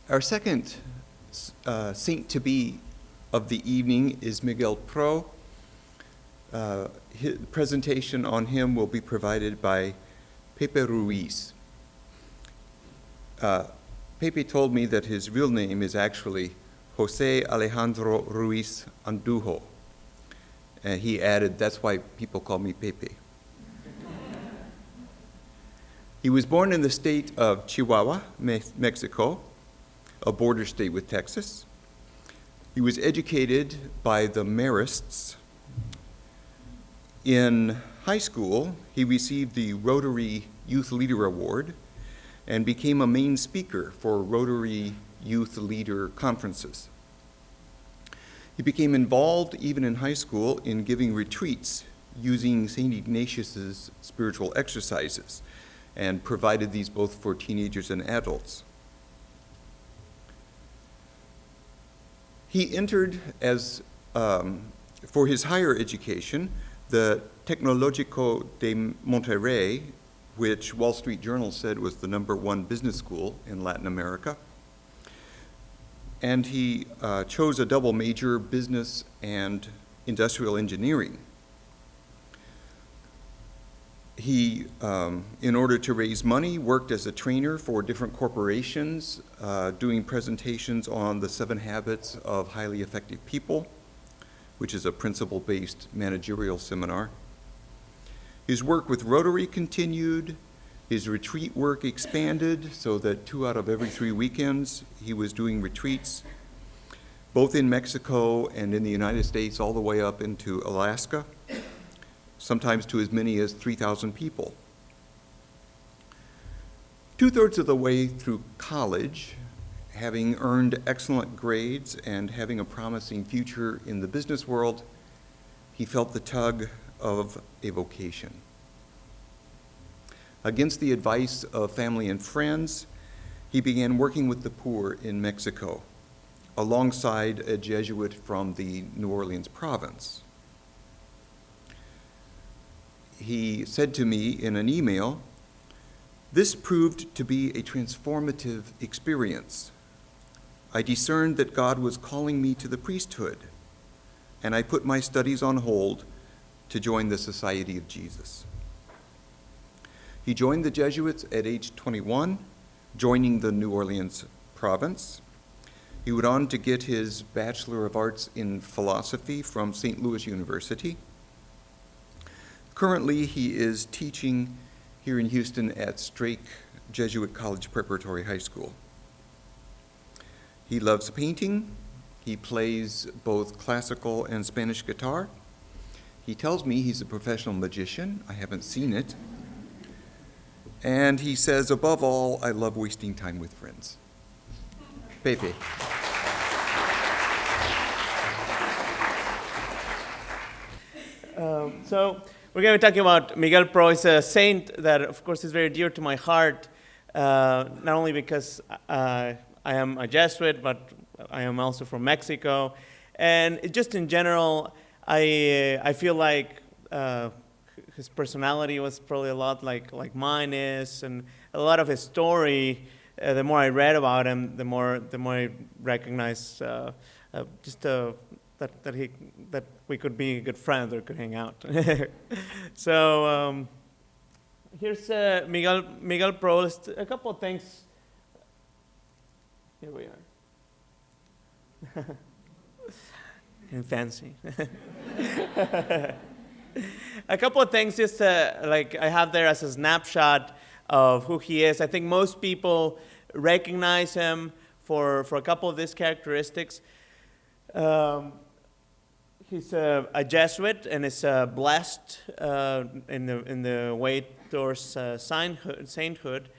Our second saint-to-be of the evening is Miguel Pro. His presentation on him will be provided by Pepe Ruiz. Pepe told me that his real name is actually Jose Alejandro Ruiz Andujo. And he added, that's why people call me Pepe. He was born in the state of Chihuahua, Mexico, a border state with Texas. He was educated by the Marists. In high school, he received the Rotary Youth Leader Award and became a main speaker for Rotary Youth Leader conferences. He became involved, even in high school, in giving retreats using St. Ignatius's spiritual exercises, and provided these both for teenagers and adults. He entered as, for his higher education, the Tecnológico de Monterrey, which Wall Street Journal said was the #1 business school in Latin America. And he chose a double major, business and industrial engineering. He, in order to raise money, worked as a trainer for different corporations, doing presentations on the 7 Habits of Highly Effective People, which is a principle-based managerial seminar. His work with Rotary continued. His retreat work expanded so that 2 out of every 3 weekends he was doing retreats, both in Mexico and in the United States, all the way up into Alaska, sometimes to as many as 3,000 people. 2/3 of the way through college, having earned excellent grades and having a promising future in the business world, he felt the tug of a vocation. Against the advice of family and friends, he began working with the poor in Mexico, alongside a Jesuit from the New Orleans province. He said to me in an email, "This proved to be a transformative experience. I discerned that God was calling me to the priesthood, and I put my studies on hold to join the Society of Jesus." He joined the Jesuits at age 21, joining the New Orleans province. He went on to get his Bachelor of Arts in Philosophy from St. Louis University. Currently, he is teaching here in Houston at Strake Jesuit College Preparatory High School. He loves painting. He plays both classical and Spanish guitar. He tells me he's a professional magician. I haven't seen it. And he says, above all, I love wasting time with friends. Pepe. So we're going to be talking about Miguel Pro. He's a saint that, of course, is very dear to my heart, not only because I am a Jesuit, but I am also from Mexico. And just in general, I feel like his personality was probably a lot like mine is, and a lot of his story. The more I read about him, the more I recognize that we could be good friends or could hang out. So here's Miguel Pro. A couple of things. Here we are. And fancy. A couple of things just like I have there as a snapshot of who he is. I think most people recognize him for a couple of these characteristics. He's a Jesuit and is blessed in the way towards sainthood,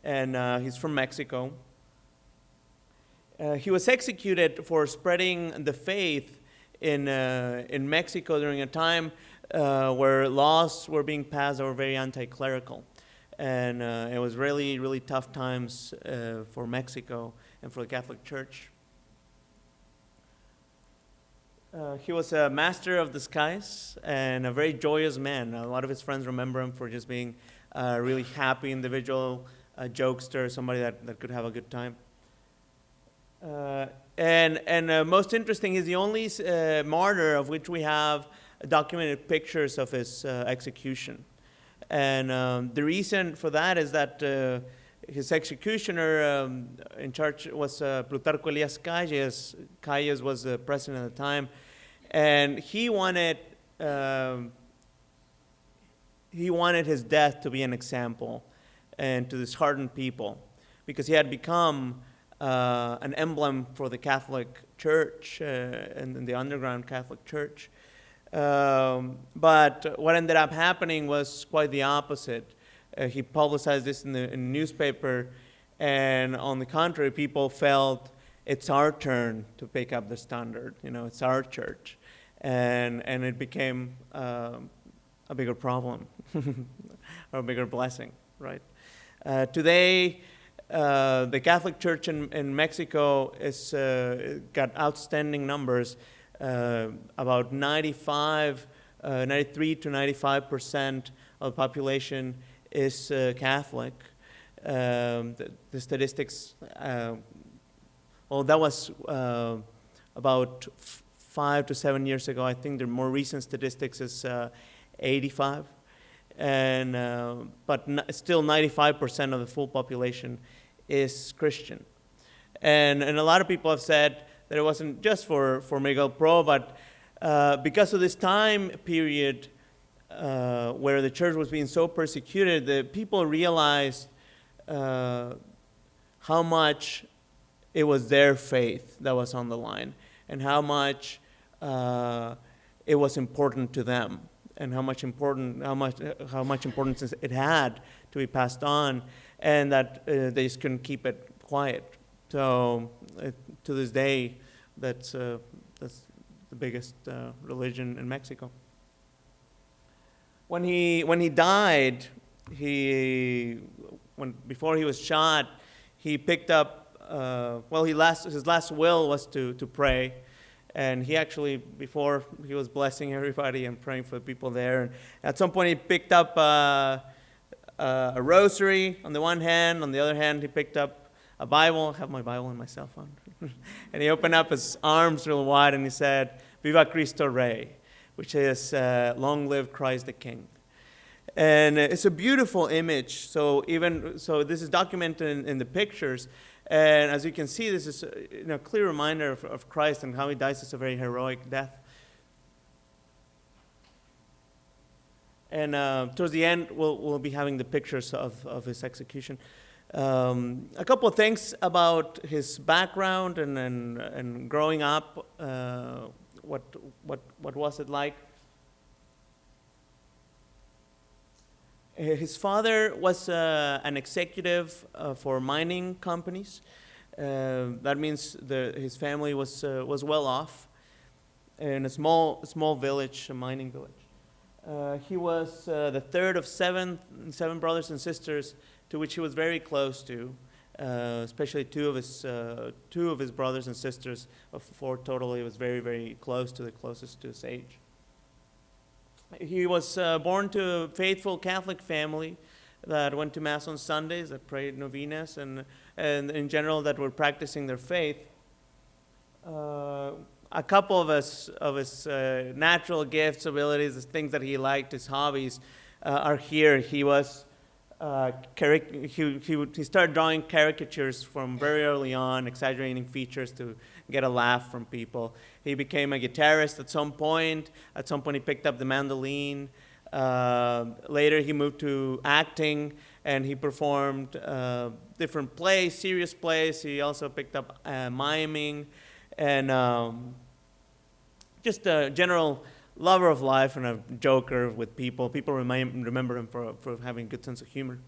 and he's from Mexico. He was executed for spreading the faith in Mexico during a time where laws were being passed that were very anti-clerical. And it was really, really tough times for Mexico and for the Catholic Church. He was a master of disguise and a very joyous man. A lot of his friends remember him for just being a really happy individual, a jokester, somebody that could have a good time. And most interesting, he's the only martyr of which we have documented pictures of his execution. And the reason for that is that his executioner in charge was Plutarco Elias Calles. Calles was the president at the time, and he wanted his death to be an example and to dishearten people, because he had become an emblem for the Catholic Church and the underground Catholic Church. But what ended up happening was quite the opposite. He publicized this in the newspaper, and on the contrary, people felt it's our turn to pick up the standard. It's our church, and it became a bigger problem or a bigger blessing, right? Today, the Catholic Church in Mexico is got outstanding numbers. About 93 to 95% of the population is Catholic. The statistics, well, that was about 5 to 7 years ago. I think the more recent statistics is 85, but still 95% of the full population is Christian. And a lot of people have said that it wasn't just for Miguel Pro, but because of this time period where the church was being so persecuted, the people realized how much it was their faith that was on the line, and how much it was important to them, and how much importance it had to be passed on, and that they just couldn't keep it quiet. So to this day, that's the biggest religion in Mexico. When he died, before he was shot, he picked up. His last will was to pray, and he actually, before, he was blessing everybody and praying for the people there. And at some point, he picked up a rosary on the one hand. On the other hand, he picked up a Bible. I have my Bible on my cell phone. And he opened up his arms real wide and he said, "Viva Cristo Rey," which is "Long live Christ the King." And it's a beautiful image. So this is documented in the pictures. And as you can see, this is a clear reminder of Christ and how he dies as a very heroic death. And towards the end, we'll be having the pictures of his execution. A couple of things about his background and growing up. What was it like? His father was an executive for mining companies. That means his family was well off in a small village, a mining village. He was the third of seven brothers and sisters, to which he was very close to, especially two of his brothers and sisters. Of four total, he was very, very close to the closest to his age. He was born to a faithful Catholic family that went to Mass on Sundays, that prayed novenas, and in general that were practicing their faith. A couple of his natural gifts, abilities, the things that he liked, his hobbies, are here. He was he started drawing caricatures from very early on, exaggerating features to get a laugh from people. He became a guitarist at some point. At some point, he picked up the mandolin. Later, he moved to acting, and he performed different plays, serious plays. He also picked up miming, and just a general lover of life and a joker with people. People remember him for having a good sense of humor.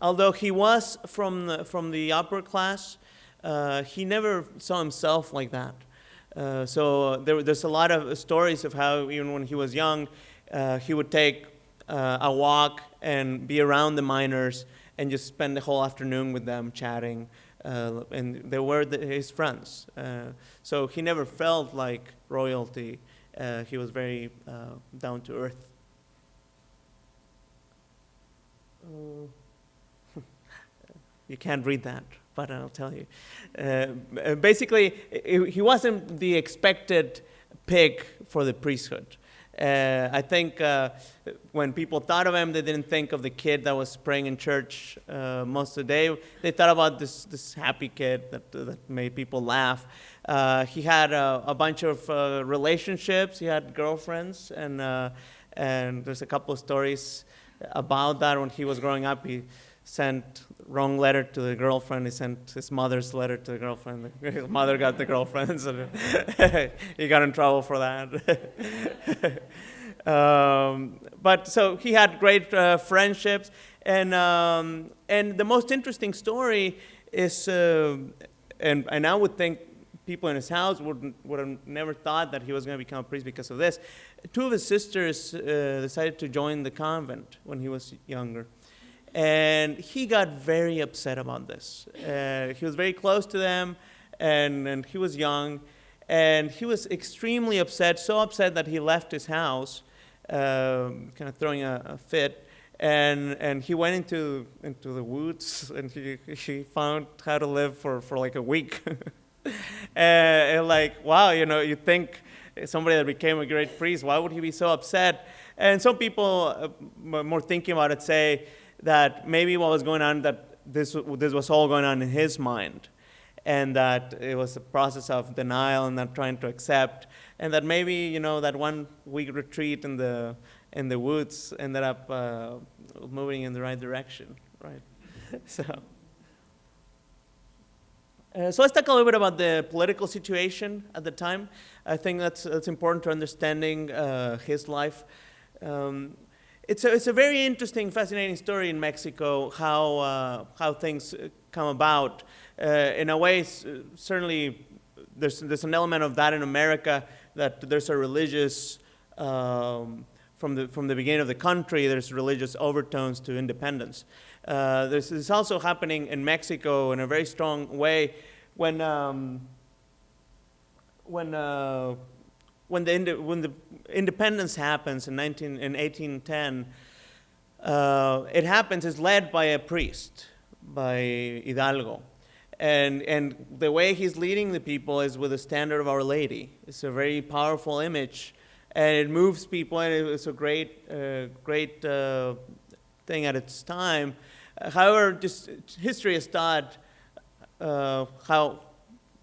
Although he was from the upper class, he never saw himself like that. So there's a lot of stories of how even when he was young, he would take a walk and be around the miners and just spend the whole afternoon with them chatting. And they were his friends. So he never felt like royalty. He was very down to earth. You can't read that, but I'll tell you. Basically, he wasn't the expected pick for the priesthood. I think when people thought of him, they didn't think of the kid that was praying in church most of the day. They thought about this happy kid that made people laugh. He had a bunch of relationships. He had girlfriends, and there's a couple of stories about that. When he was growing up, he sent wrong letter to the girlfriend. He sent his mother's letter to the girlfriend. His mother got the girlfriend, so he got in trouble for that. But so he had great friendships, and the most interesting story is, and I would think people in his house would have never thought that he was going to become a priest because of this. Two of his sisters decided to join the convent when he was younger. And he got very upset about this. He was very close to them, and he was young. And he was extremely upset, so upset that he left his house, kind of throwing a fit. And he went into the woods, and he found how to live for like a week. And like, wow, you think somebody that became a great priest, why would he be so upset? And some people, more thinking about it, say that maybe what was going on, that this was all going on in his mind, and that it was a process of denial and not trying to accept, and that maybe that 1 week retreat in the woods ended up moving in the right direction, right? So let's talk a little bit about the political situation at the time. I think that's important to understanding his life. It's a very interesting, fascinating story in Mexico, how things come about. In a way, certainly there's an element of that in America, that there's a religious, from the beginning of the country, there's religious overtones to independence. This is also happening in Mexico in a very strong way when the independence happens in 1810. It happens is led by a priest, by Hidalgo, and the way he's leading the people is with the standard of Our Lady. It's a very powerful image, and it moves people, and it's a great thing at its time. However, just history has taught how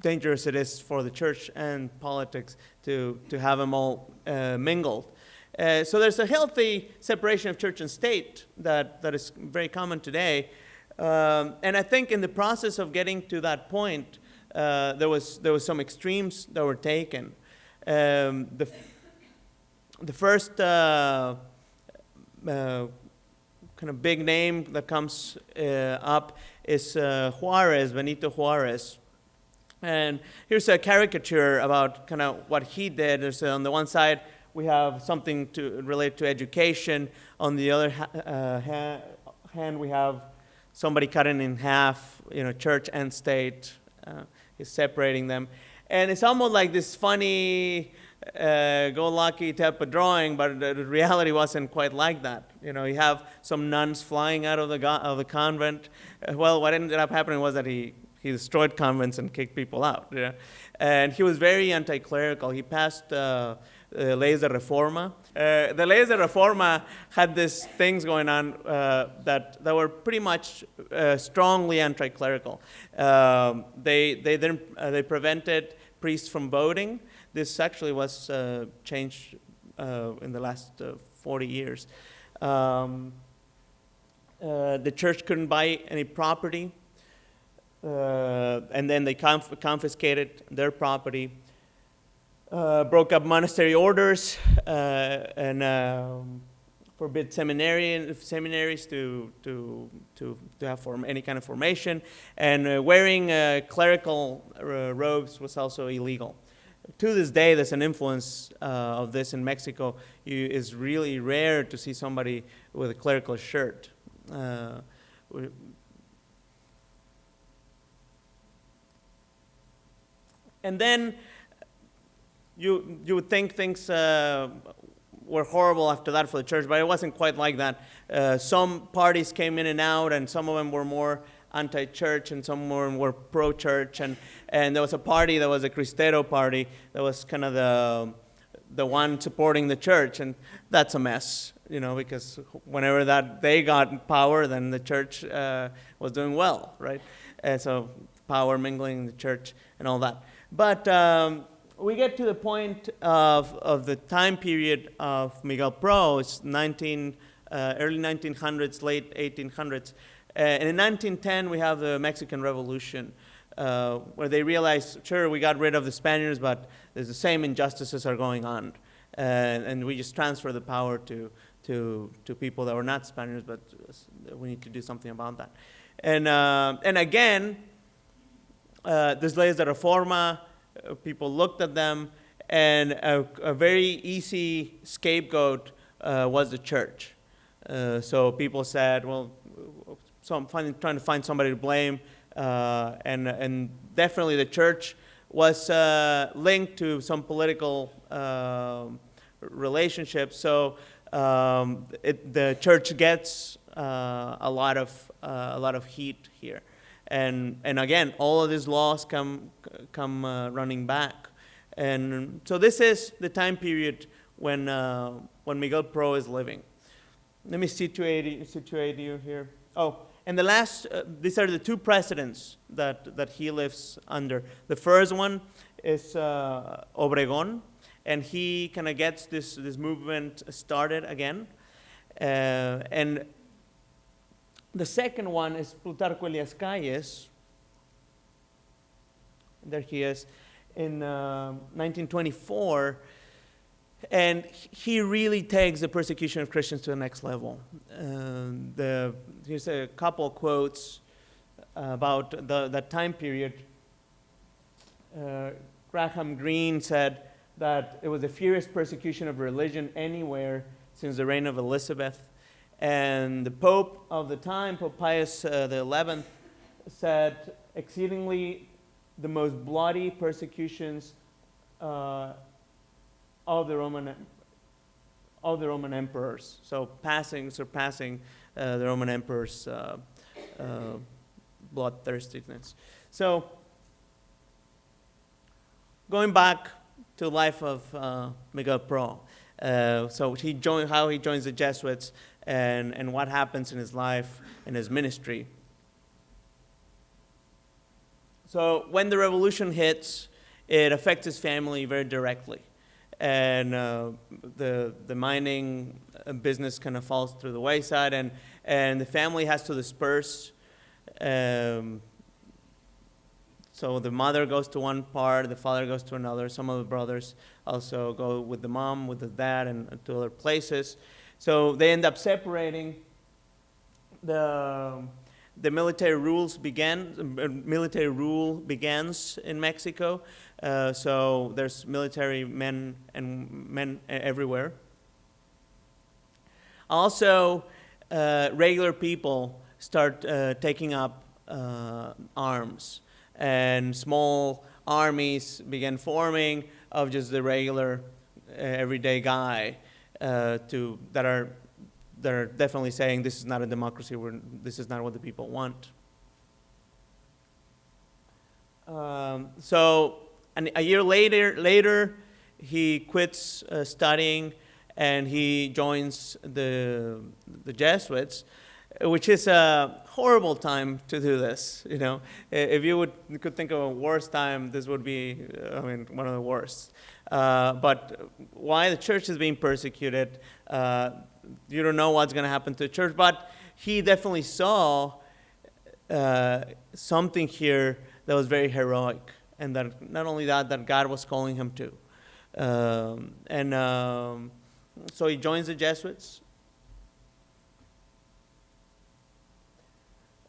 dangerous it is for the church and politics to have them all mingled. So there's a healthy separation of church and state that is very common today. And I think in the process of getting to that point, there was some extremes that were taken. The first kind of big name that comes up is Juarez, Benito Juarez. And here's a caricature about kind of what he did. There's, on the one side, we have something to relate to education. On the other hand, we have somebody cutting in half, church and state. He's separating them. And it's almost like this funny, go-lucky type of drawing, but the reality wasn't quite like that. You have some nuns flying out of the convent. Well, what ended up happening was that he destroyed convents and kicked people out. And he was very anti-clerical. He passed leyes de reforma. The leyes de reforma had these things going on that were pretty much strongly anti-clerical. They prevented priests from voting. This actually was changed in the last 40 years. The church couldn't buy any property. And then they confiscated their property, broke up monastery orders, and forbid seminaries to have any kind of formation, and wearing clerical robes was also illegal. To this day, there's an influence of this in Mexico. It's really rare to see somebody with a clerical shirt. And then you would think things were horrible after that for the church, but it wasn't quite like that. Some parties came in and out, and some of them were more anti-church, and some more were pro-church. And there was a party that was a Cristero party that was kind of the one supporting the church, and that's a mess, because whenever they got power, then the church was doing well, right? And so power mingling in the church and all that. But we get to the point of the time period of Miguel Pro. It's early 1900s, late 1800s. And in 1910, we have the Mexican Revolution, where they realized, sure, we got rid of the Spaniards, but there's the same injustices are going on. And we just transfer the power to people that were not Spaniards, but we need to do something about that. And again, these leyes de reforma, people looked at them, and a very easy scapegoat was the church. So people said, well, so I'm trying to find somebody to blame, and definitely the church was linked to some political relationships. So the church gets a lot of heat here, and again, all of these laws come running back, and so this is the time period when Miguel Pro is living. Let me situate you here. Oh, and the last, these are the two presidents that he lives under. The first one is Obregón, and he kind of gets this movement started again. And the second one is Plutarco Elias Calles. There he is in 1924. And he really takes the persecution of Christians to the next level. Here's a couple quotes about that time period. Graham Greene said that it was the fiercest persecution of religion anywhere since the reign of Elizabeth. And the Pope of the time, Pope Pius XI, said exceedingly the most bloody persecutions of the Roman emperors, so surpassing the Roman emperor's bloodthirstiness. So, going back to the life of Miguel Pro, so how he joins the Jesuits, and what happens in his life and his ministry. So, when the revolution hits, it affects his family very directly. And the mining business kind of falls through the wayside, and the family has to disperse. So the mother goes to one part, the father goes to another. Some of the brothers also go with the mom, with the dad, and to other places. So they end up separating. The military rule begins in Mexico. So there's military men everywhere. Also, regular people start taking up arms, and small armies begin forming of just the regular, everyday guy that are definitely saying this is not a democracy. This is not what the people want. And a year later, he quits studying, and he joins the Jesuits, which is a horrible time to do this. If you could think of a worse time, this would be, one of the worst. But why the church is being persecuted? You don't know what's going to happen to the church, but he definitely saw something here that was very heroic. And that not only that God was calling him to. So he joins the Jesuits.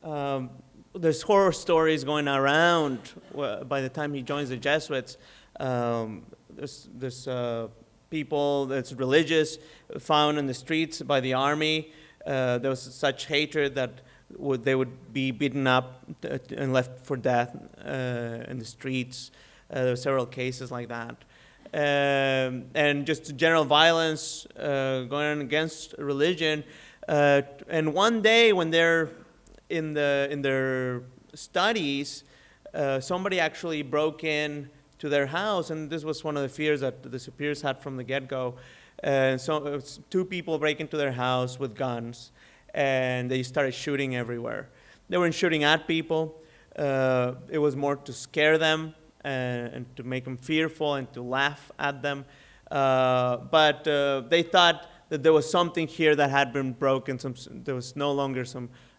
There's horror stories going around by the time he joins the Jesuits. There's people that's religious found in the streets by the army. There was such hatred that they would be beaten up and left for death in the streets. There were several cases like that. And just general violence going on against religion. And one day when they're in their studies, somebody actually broke in to their house, and this was one of the fears that the superiors had from the get-go. So two people break into their house with guns, and they started shooting everywhere. They weren't shooting at people. It was more to scare them and to make them fearful and to laugh at them. But they thought that there was something here that had been broken. There was no longer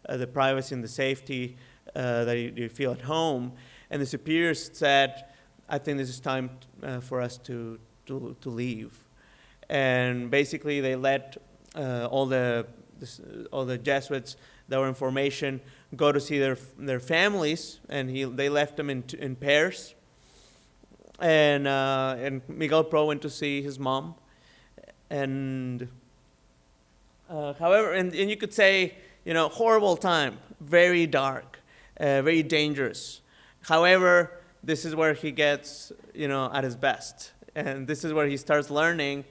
the privacy and the safety that you feel at home. And the superiors said, I think this is time for us to leave. And basically they let all the Jesuits that were in formation go to see their families, and they left them in pairs. And Miguel Pro went to see his mom. And however, and you could say, horrible time, very dark, very dangerous. However, this is where he gets, at his best. And this is where he starts learning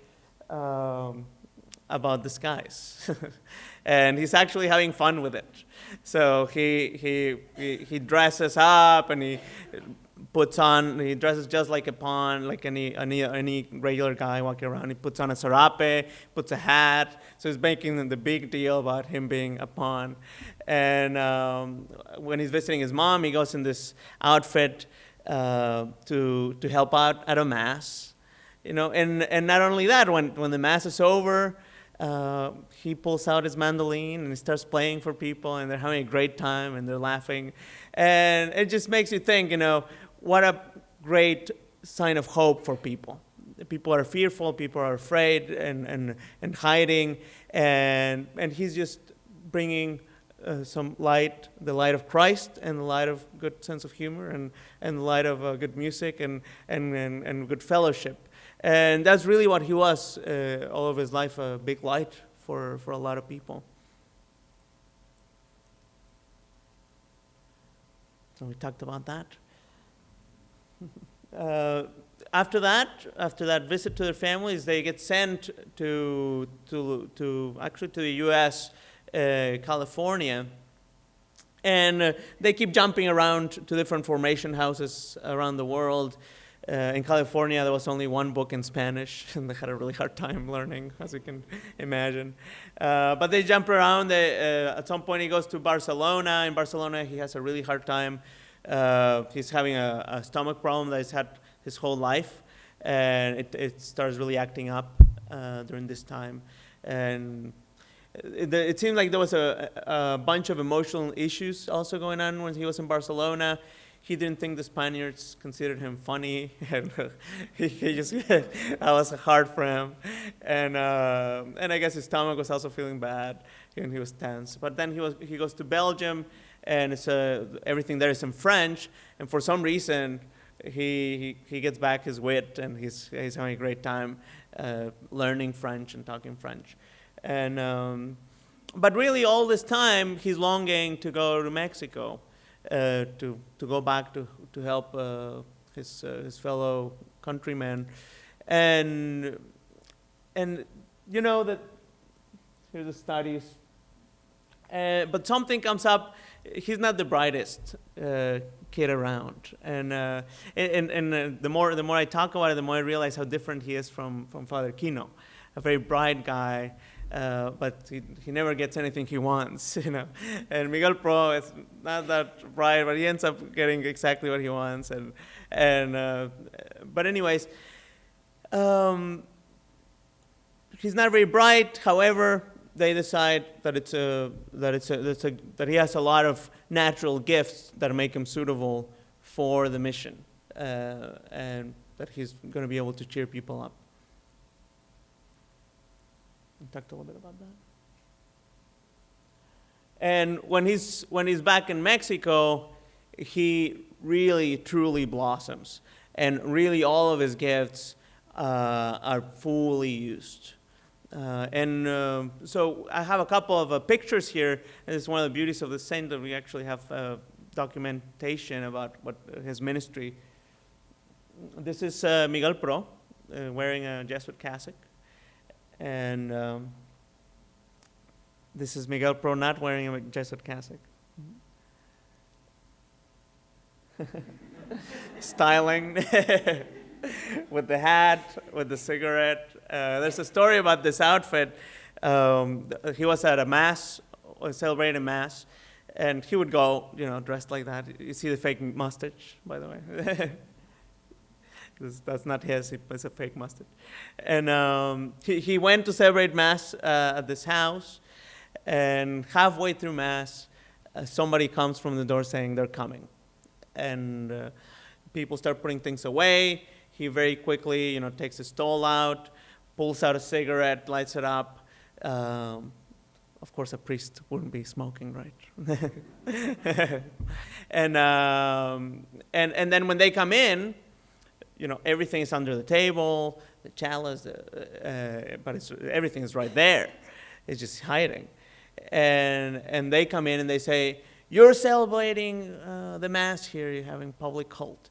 about the skies. And he's actually having fun with it. So he dresses up, and he dresses just like a pawn, like any regular guy walking around. He puts on a serape, puts a hat. So he's making the big deal about him being a pawn. And when he's visiting his mom, he goes in this outfit to help out at a mass. And not only that, when the mass is over, he pulls out his mandolin and he starts playing for people, and they're having a great time and they're laughing. And it just makes you think, what a great sign of hope for people. People are fearful, people are afraid and hiding, and he's just bringing some light, the light of Christ, and the light of good sense of humor, and the light of good music and good fellowship. And that's really what he was all of his life, a big light for a lot of people. So we talked about that. After that visit to their families, they get sent to the U.S., California, and they keep jumping around to different formation houses around the world. In California, there was only one book in Spanish, and they had a really hard time learning, as you can imagine. But they jump around. At some point, he goes to Barcelona. In Barcelona, he has a really hard time. He's having a stomach problem that he's had his whole life, and it starts really acting up during this time. And it seemed like there was a bunch of emotional issues also going on when he was in Barcelona. He didn't think the Spaniards considered him funny, and he just that was hard for him. And I guess his stomach was also feeling bad, and he was tense. But then he goes to Belgium, and everything there is in French. And for some reason, he gets back his wit, and he's having a great time learning French and talking French. And but really, all this time, he's longing to go to Mexico. To go back to help his fellow countrymen, and that here's the studies. But something comes up. He's not the brightest kid around, and the more I talk about it, the more I realize how different he is from Father Kino, a very bright guy. But he never gets anything he wants, And Miguel Pro is not that bright, but he ends up getting exactly what he wants. But anyways, he's not very bright. However, they decide that he has a lot of natural gifts that make him suitable for the mission, and that he's going to be able to cheer people up. We talked a little bit about that. And when he's back in Mexico, he really, truly blossoms. And really all of his gifts are fully used. So I have a couple of pictures here. And it's one of the beauties of the saint that we actually have documentation about his ministry. This is Miguel Pro wearing a Jesuit cassock. And this is Miguel Pro not wearing a Jesuit cassock. styling, with the hat, with the cigarette. There's a story about this outfit. He was at a mass, celebrating mass, and he would go, dressed like that. You see the fake mustache, by the way. That's not his, it's a fake mustache. And he went to celebrate mass at this house, and halfway through mass, somebody comes from the door saying they're coming. And people start putting things away. He very quickly, takes his stole out, pulls out a cigarette, lights it up. Of course, a priest wouldn't be smoking, right? And then when they come in, everything is under the table, the chalice, but everything is right there. It's just hiding. And they come in and they say, "You're celebrating the mass here. You're having public cult."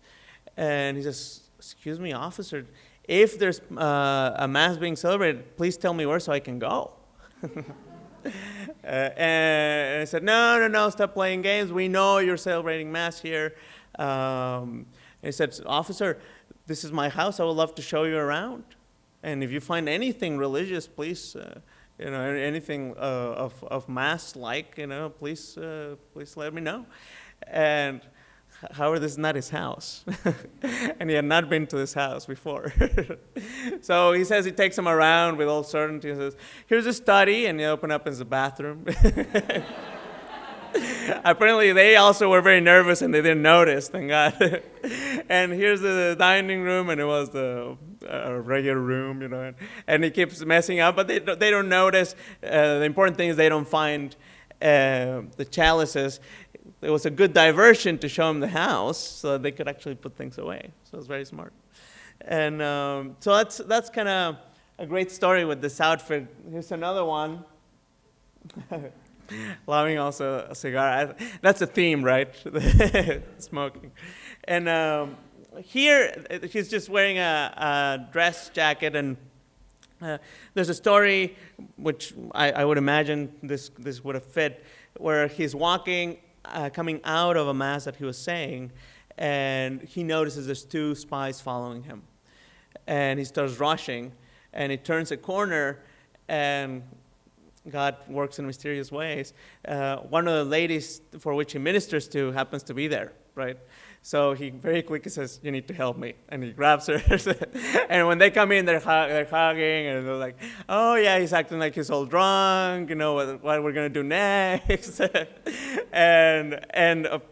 And he says, "Excuse me, officer, if there's a mass being celebrated, please tell me where so I can go." And I said, no, stop playing games. We know you're celebrating mass here. And he said, "Officer, this is my house. I would love to show you around. And if you find anything religious, please, anything of mass-like, please let me know." And however, this is not his house. And he had not been to this house before. So he says he takes him around with all certainty. He says, "Here's a study," and you open up as a bathroom. Apparently, they also were very nervous and they didn't notice, thank God. And here's the dining room, and it was the regular room, and he keeps messing up, but they don't notice. The important thing is they don't find the chalices. It was a good diversion to show them the house so that they could actually put things away. So it's very smart. And so that's kind of a great story with this outfit. Here's another one. Loving also a cigar. That's a theme, right? Smoking. And here, he's just wearing a dress jacket, and there's a story which I would imagine this would have fit, where he's walking, coming out of a mass that he was saying, and he notices there's two spies following him. And he starts rushing, and he turns a corner, and God works in mysterious ways. One of the ladies for which he ministers to happens to be there, right? So he very quickly says, "You need to help me." And he grabs her. And when they come in, they're hugging, and they're like, "Oh, yeah, he's acting like he's all drunk, what we're going to do next." and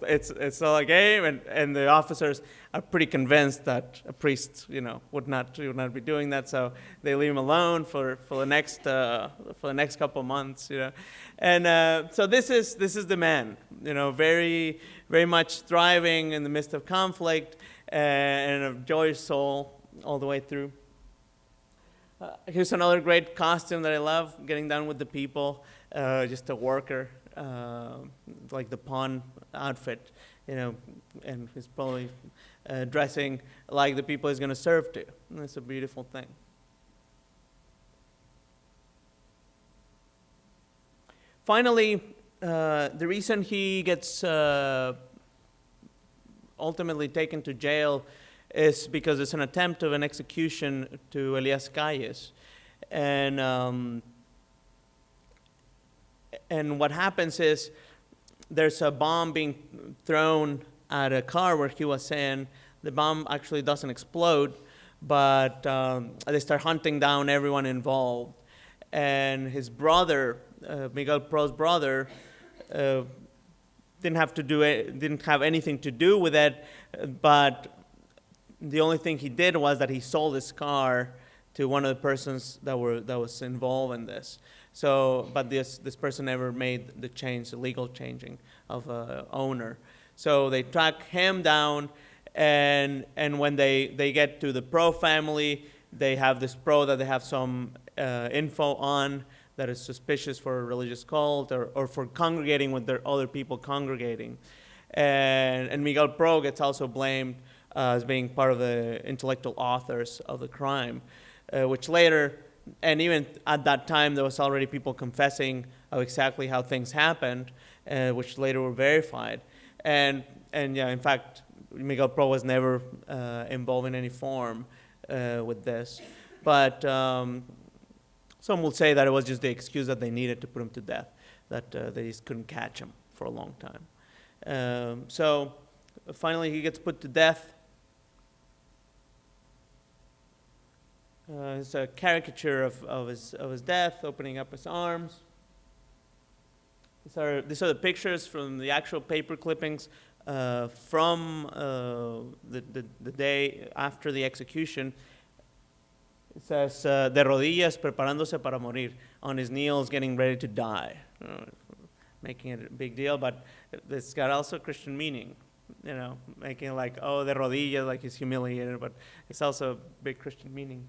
it's all a game, and the officers are pretty convinced that a priest, would not be doing that, so they leave him alone for the next couple of months, And so this is the man, very, very much thriving in the midst of conflict, and a joyous soul all the way through. Here's another great costume that I love, getting down with the people, just a worker, like the pawn outfit, and he's probably dressing like the people he's going to serve to. And it's a beautiful thing. Finally, the reason he gets ultimately taken to jail is because it's an attempt of an execution to Elias Calles. And what happens is there's a bomb being thrown at a car where he was in. The bomb actually doesn't explode, but they start hunting down everyone involved. And his brother, Miguel Pro's brother, didn't have anything to do with it, but the only thing he did was that he sold his car to one of the persons that was involved in this. So, but this person never made the legal changing of owner. So they track him down, and when they get to the Pro family, they have this Pro that they have some info on that is suspicious for a religious cult or for congregating with their other people congregating. And Miguel Pro gets also blamed as being part of the intellectual authors of the crime, which later, and even at that time, there was already people confessing of exactly how things happened, which later were verified. And yeah, in fact, Miguel Pro was never involved in any form with this. But some will say that it was just the excuse that they needed to put him to death, that they just couldn't catch him for a long time. So finally he gets put to death. It's a caricature of his death, opening up his arms. These are the pictures from the actual paper clippings from the day after the execution. It says, de rodillas preparándose para morir, on his knees getting ready to die. Making it a big deal, but it's got also Christian meaning. Making it like, oh, de rodillas, like he's humiliated, but it's also a big Christian meaning.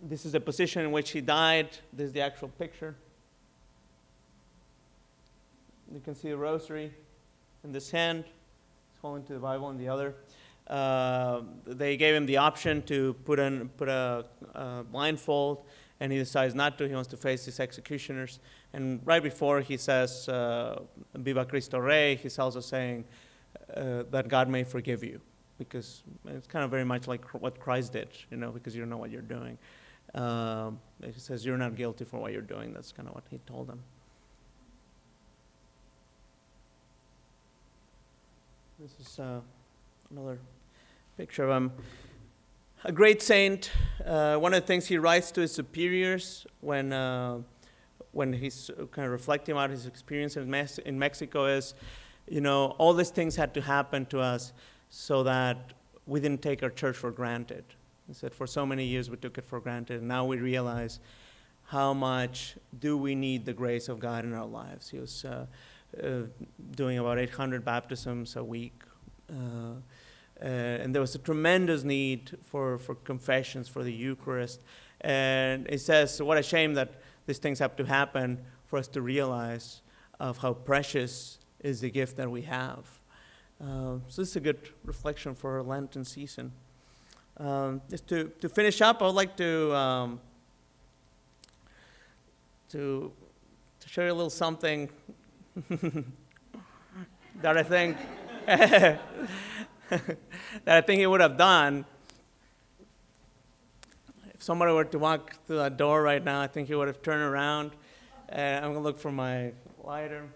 This is the position in which he died. This is the actual picture. You can see the rosary in this hand. He's holding to the Bible in the other. They gave him the option to put a blindfold, and he decides not to. He wants to face his executioners. And right before he says, Viva Cristo Rey, he's also saying that God may forgive you, because it's kind of very much like what Christ did, because you don't know what you're doing. He says, you're not guilty for what you're doing. That's kind of what he told them. This is another picture of him. A great saint. One of the things he writes to his superiors when he's kind of reflecting about his experience in Mexico is, all these things had to happen to us so that we didn't take our church for granted. He said, for so many years we took it for granted, and now we realize how much do we need the grace of God in our lives. He was doing about 800 baptisms a week, and there was a tremendous need for confessions, for the Eucharist. And he says, what a shame that these things have to happen for us to realize of how precious is the gift that we have. So this is a good reflection for our Lenten season. Just to finish up, I would like to show you a little something that I think he would have done. If somebody were to walk through that door right now, I think he would have turned around. I'm going to look for my lighter.